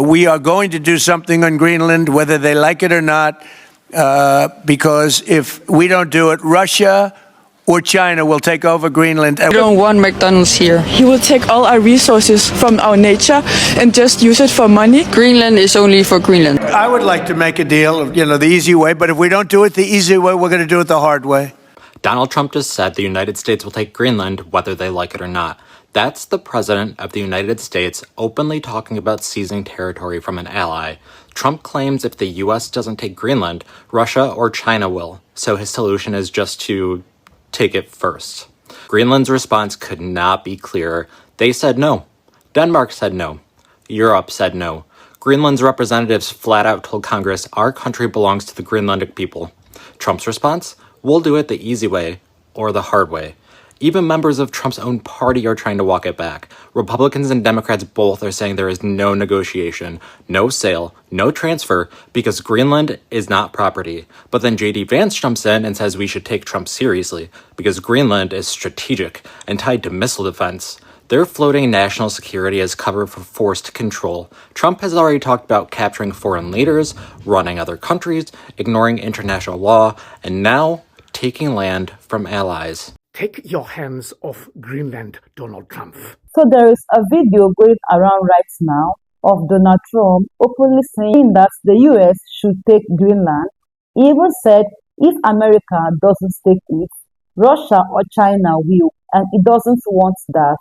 We are going to do something on Greenland, whether they like it or not, because if we don't do it, Russia or China will take over Greenland. We don't want McDonald's here. He will take all our resources from our nature and just use it for money. Greenland is only for Greenland. I would like to make a deal, the easy way, but if we don't do it the easy way, we're going to do it the hard way. Donald Trump just said the United States will take Greenland whether they like it or not. That's the president of the United States openly talking about seizing territory from an ally. Trump claims if the US doesn't take Greenland, Russia or China will. So his solution is just to take it first. Greenland's response could not be clearer. They said no. Denmark said no. Europe said no. Greenland's representatives flat out told Congress our country belongs to the Greenlandic people. Trump's response? We'll do it the easy way or the hard way. Even members of Trump's own party are trying to walk it back. Republicans and Democrats both are saying there is no negotiation, no sale, no transfer, because Greenland is not property. But then J.D. Vance jumps in and says we should take Trump seriously, because Greenland is strategic and tied to missile defense. They're floating national security as cover for forced control. Trump has already talked about capturing foreign leaders, running other countries, ignoring international law, and now taking land from allies. Take your hands off Greenland, Donald Trump. So there is a video going around right now of Donald Trump openly saying that the US should take Greenland. He even said if America doesn't take it, Russia or China will, and he doesn't want that.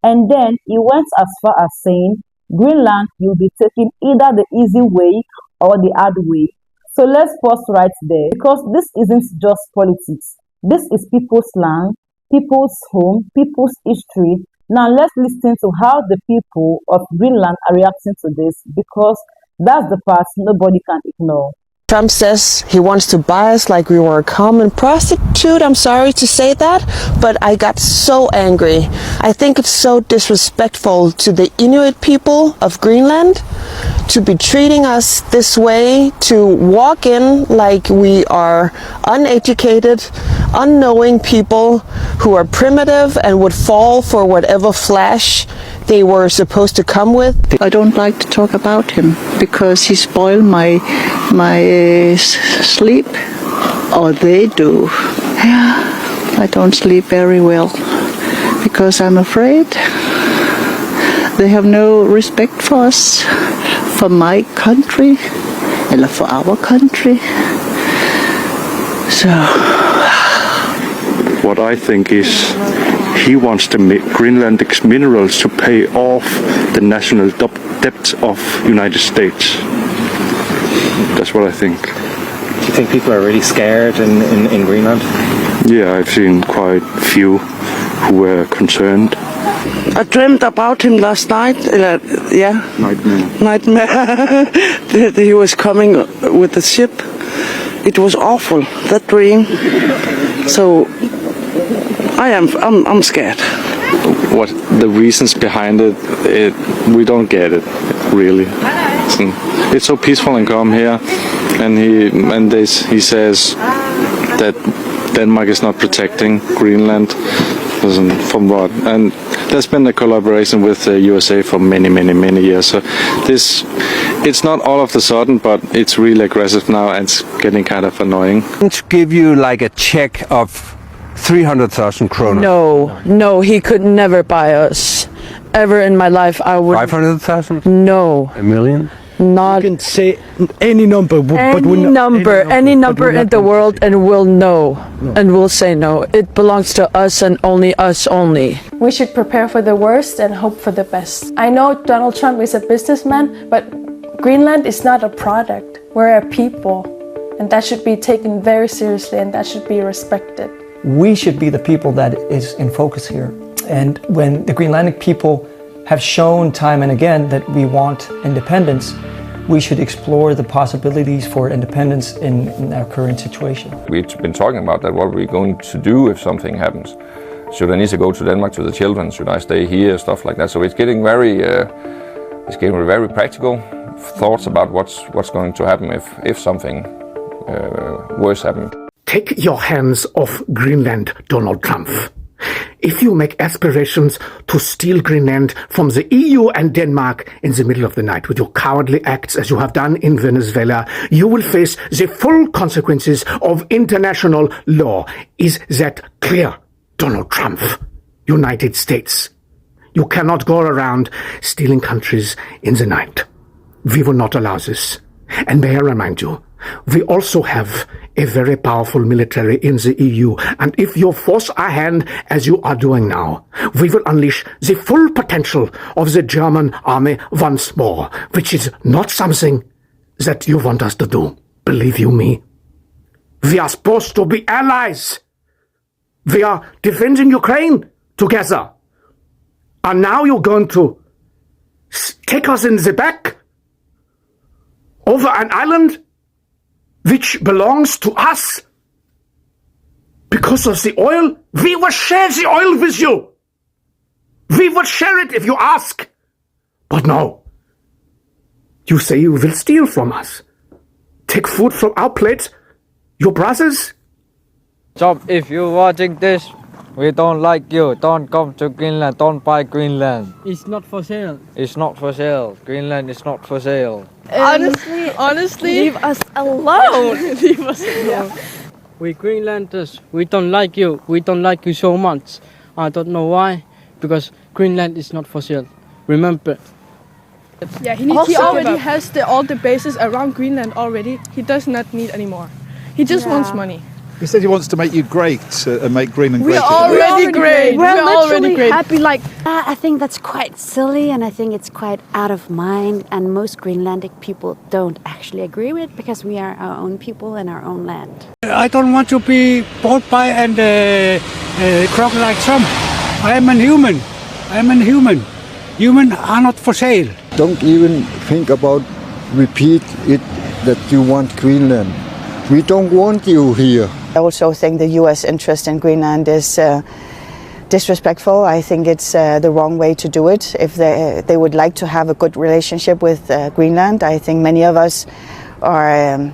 And then he went as far as saying Greenland will be taken either the easy way or the hard way. So let's pause right there, because this isn't just politics. This is people's land, people's home, people's history. Now let's listen to how the people of Greenland are reacting to this, because that's the part nobody can ignore. Trump says he wants to buy us like we were a common prostitute. I'm sorry to say that, but I got so angry. I think it's so disrespectful to the Inuit people of Greenland to be treating us this way, to walk in like we are uneducated, unknowing people who are primitive and would fall for whatever flash they were supposed to come with. I don't like to talk about him because he spoiled my sleep, or they do. I don't sleep very well because I'm afraid they have no respect for us, for my country, or for our country. So what I think is he wants the Greenlandic minerals to pay off the national debt of United States. That's what I think. Do you think people are really scared in Greenland? Yeah, I've seen quite few who were concerned. I dreamt about him last night. Nightmare. That he was coming with the ship. It was awful, that dream. So I'm scared. What the reasons behind it, we don't get it really. It's so peaceful and calm here, and he says that Denmark is not protecting Greenland. From what? And there's been a collaboration with the USA for many years. So it's not all of the sudden, but it's really aggressive now, and it's getting kind of annoying. To give you like a check of 300,000 kroner. No, he could never buy us. Ever in my life, I would. 500,000? No. A million? Not. You can say any number, any number in the world, and we'll know, and we'll say no. It belongs to us and only us only. We should prepare for the worst and hope for the best. I know Donald Trump is a businessman, but Greenland is not a product. We're a people, and that should be taken very seriously, and that should be respected. We should be the people that is in focus here. And when the Greenlandic people have shown time and again that we want independence, we should explore the possibilities for independence in our current situation. We've been talking about that, what we're going to do if something happens. Should I need to go to Denmark to the children? Should I stay here? Stuff like that. So it's getting very practical thoughts about what's going to happen if something worse happens. Take your hands off Greenland, Donald Trump. if you make aspirations to steal Greenland from the EU and Denmark in the middle of the night with your cowardly acts as you have done in Venezuela, you will face the full consequences of international law. Is that clear, Donald Trump? United States. You cannot go around stealing countries in the night. We will not allow this. And may I remind you, we also have a very powerful military in the EU, and if you force our hand as you are doing now, we will unleash the full potential of the German army once more, which is not something that you want us to do. Believe you me. We are supposed to be allies. We are defending Ukraine together. And now you're going to take us in the back over an island which belongs to us because of the oil? We will share the oil with you. We will share it if you ask. But no. You say you will steal from us. Take food from our plate. Your brothers? Trump, if you're watching this, we don't like you. Don't come to Greenland. Don't buy Greenland. It's not for sale. It's not for sale. Greenland is not for sale. Honestly, leave us alone. leave us alone. We Greenlanders, we don't like you. We don't like you so much. I don't know why. Because Greenland is not for sale. Remember. Yeah, he already has all the bases around Greenland already. He does not need any more. He just wants money. He said he wants to make you great and make Greenland great. We're already great. We're already great. happy. I think that's quite silly, and I think it's quite out of mind. And most Greenlandic people don't actually agree with it because we are our own people and our own land. I don't want to be bought by a crocodile Trump. I am a human. I am a human. Humans are not for sale. Don't even think about repeat it that you want Greenland. We don't want you here. I also think the U.S. interest in Greenland is disrespectful. I think it's the wrong way to do it. If they would like to have a good relationship with Greenland, I think many of us are,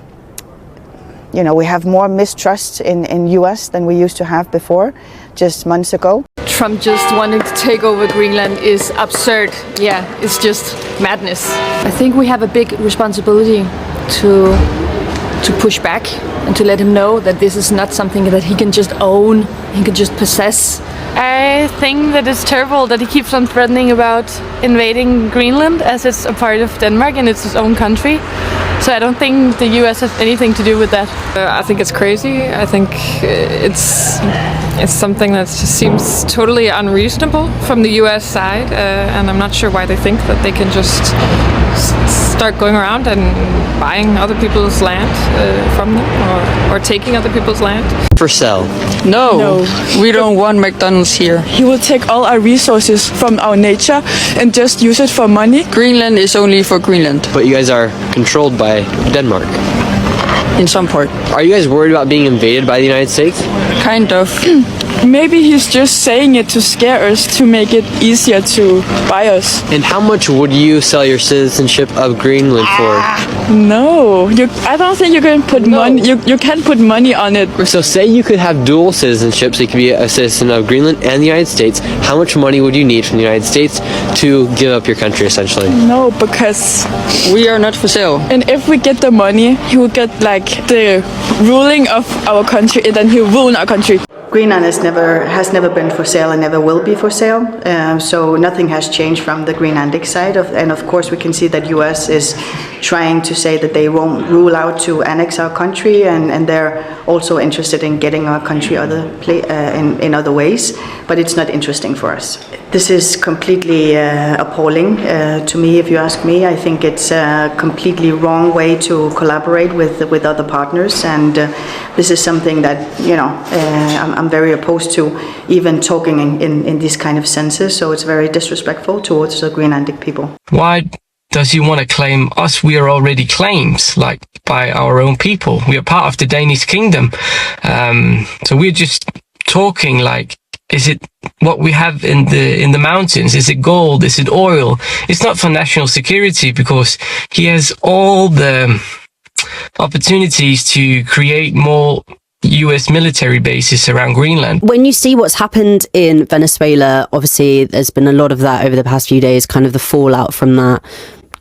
we have more mistrust in U.S. than we used to have before, just months ago. Trump just wanting to take over Greenland is absurd. Yeah, it's just madness. I think we have a big responsibility to push back and to let him know that this is not something that he can just own, he can just possess. I think that it's terrible that he keeps on threatening about invading Greenland as it's a part of Denmark and it's his own country. So I don't think the US has anything to do with that. I think it's crazy. I think it's something that just seems totally unreasonable from the US side, and I'm not sure why they think that they can just start going around and buying other people's land from them or taking other people's land. For sale. No, We don't want McDonald's here. he will take all our resources from our nature and just use it for money. Greenland is only for Greenland. But you guys are controlled by Denmark. In some part. Are you guys worried about being invaded by the United States? Kind of. Maybe he's just saying it to scare us, to make it easier to buy us. And how much would you sell your citizenship of Greenland for? No, I don't think you can put money. You can't put money on it. So say you could have dual citizenship, so you could be a citizen of Greenland and the United States. How much money would you need from the United States to give up your country, essentially? No, because we are not for sale. And if we get the money, he will get the ruling of our country, and then he'll ruin our country. Greenland has never been for sale and never will be for sale. So nothing has changed from the Greenlandic side. And of course, we can see that U.S. is trying to say that they won't rule out to annex our country, and they're also interested in getting our country in other ways. But it's not interesting for us. This is completely appalling to me, if you ask me. I think it's a completely wrong way to collaborate with other partners, and this is something that I'm very opposed to, even talking in these kind of senses. So it's very disrespectful towards the Greenlandic people. Why does he want to claim us? We are already claimed, by our own people. We are part of the Danish kingdom. So we're just talking is it what we have in the mountains? Is it gold? Is it oil? It's not for national security, because he has all the opportunities to create more US military bases around Greenland. When you see what's happened in Venezuela, obviously there's been a lot of that over the past few days, kind of the fallout from that.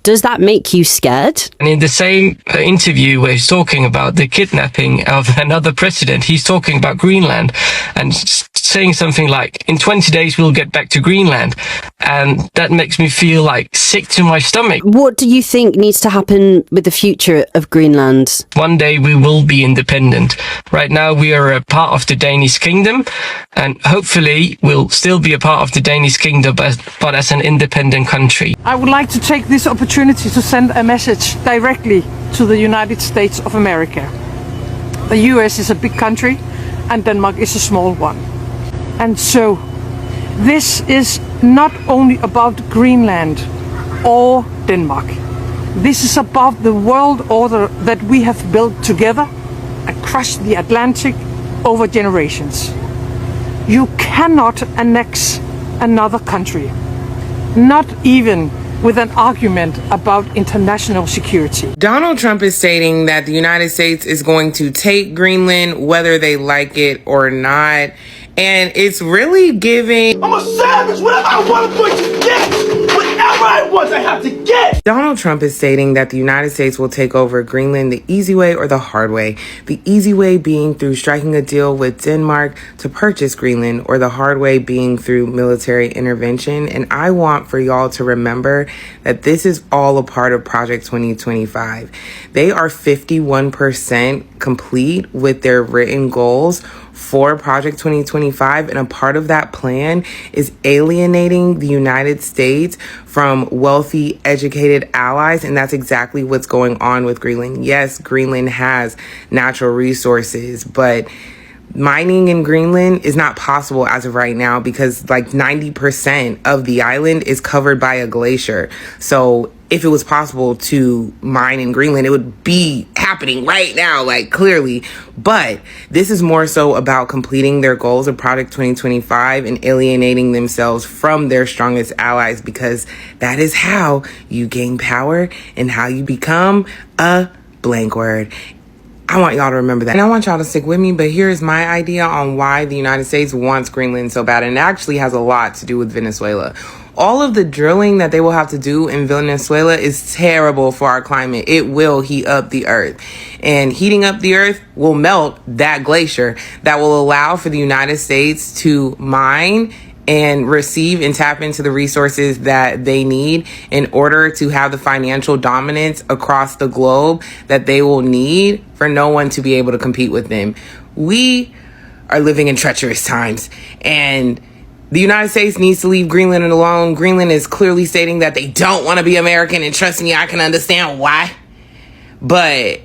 Does that make you scared? And in the same interview where he's talking about the kidnapping of another president, he's talking about Greenland and saying something like, in 20 days we'll get back to Greenland. And that makes me feel like sick to my stomach. What do you think needs to happen with the future of Greenland? One day we will be independent. Right now we are a part of the Danish kingdom, and hopefully we'll still be a part of the Danish kingdom, but as an independent country. I would like to take this opportunity to send a message directly to the United States of America. The US is a big country and Denmark is a small one. And so this is not only about Greenland or Denmark. This is about the world order that we have built together across the Atlantic over generations. You cannot annex another country, not even with an argument about international security. Donald Trump is stating that the United States is going to take Greenland whether they like it or not. And it's really giving... I'm a savage! Whatever I want, I'm going to get! Whatever I want, I have to get! Donald Trump is stating that the United States will take over Greenland the easy way or the hard way. The easy way being through striking a deal with Denmark to purchase Greenland, or the hard way being through military intervention. And I want for y'all to remember that this is all a part of Project 2025. They are 51% complete with their written goals for Project 2025, and a part of that plan is alienating the United States from wealthy, educated allies, and that's exactly what's going on with Greenland. Yes, Greenland has natural resources, but mining in Greenland is not possible as of right now because like 90% of the island is covered by a glacier. So if it was possible to mine in Greenland, it would be happening right now, like clearly. But this is more so about completing their goals of Project 2025 and alienating themselves from their strongest allies, because that is how you gain power and how you become a blank word. I want y'all to remember that. And I want y'all to stick with me, but here's my idea on why the United States wants Greenland so bad. And it actually has a lot to do with Venezuela. All of the drilling that they will have to do in Venezuela is terrible for our climate. It will heat up the earth. And heating up the earth will melt that glacier that will allow for the United States to mine and receive and tap into the resources that they need in order to have the financial dominance across the globe that they will need for no one to be able to compete with them. We are living in treacherous times, and the United States needs to leave Greenland alone. Greenland is clearly stating that they don't want to be American, and trust me, I can understand why. But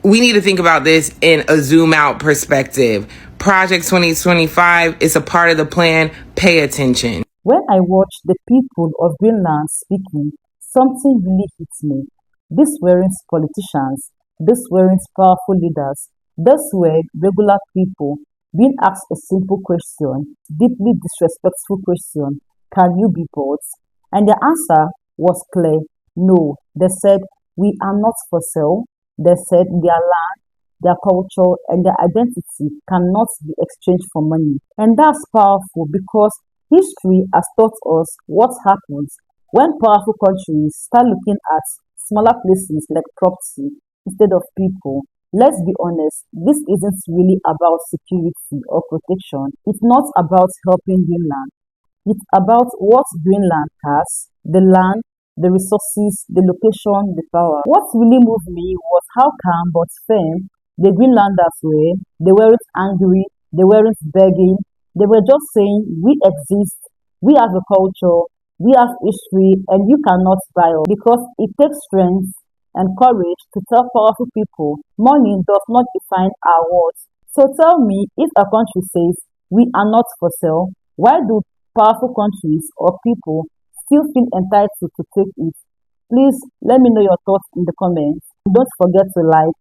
we need to think about this in a zoom out perspective. Project 2025 is a part of the plan. Pay attention. When I watch the people of Greenland speaking, something really hits me. These weren't politicians. These weren't powerful leaders. These were regular people being asked a simple question, deeply disrespectful question: can you be bought? And the answer was clear: no. They said, we are not for sale. They said their land, their culture, and their identity cannot be exchanged for money. And that's powerful because history has taught us what happens when powerful countries start looking at smaller places like property instead of people. Let's be honest, this isn't really about security or protection. It's not about helping Greenland. It's about what Greenland has: the land, the resources, the location, the power. What really moved me was how calm but firm the Greenlanders were. They weren't angry, they weren't begging, they were just saying, we exist, we have a culture, we have history, and you cannot buy us. Because it takes strength and courage to tell powerful people money does not define our worth. So tell me, if a country says we are not for sale, why do powerful countries or people still feel entitled to take it? Please let me know your thoughts in the comments. Don't forget to like,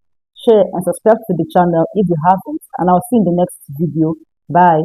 share, and subscribe to the channel if you haven't, and I'll see you in the next video. Bye.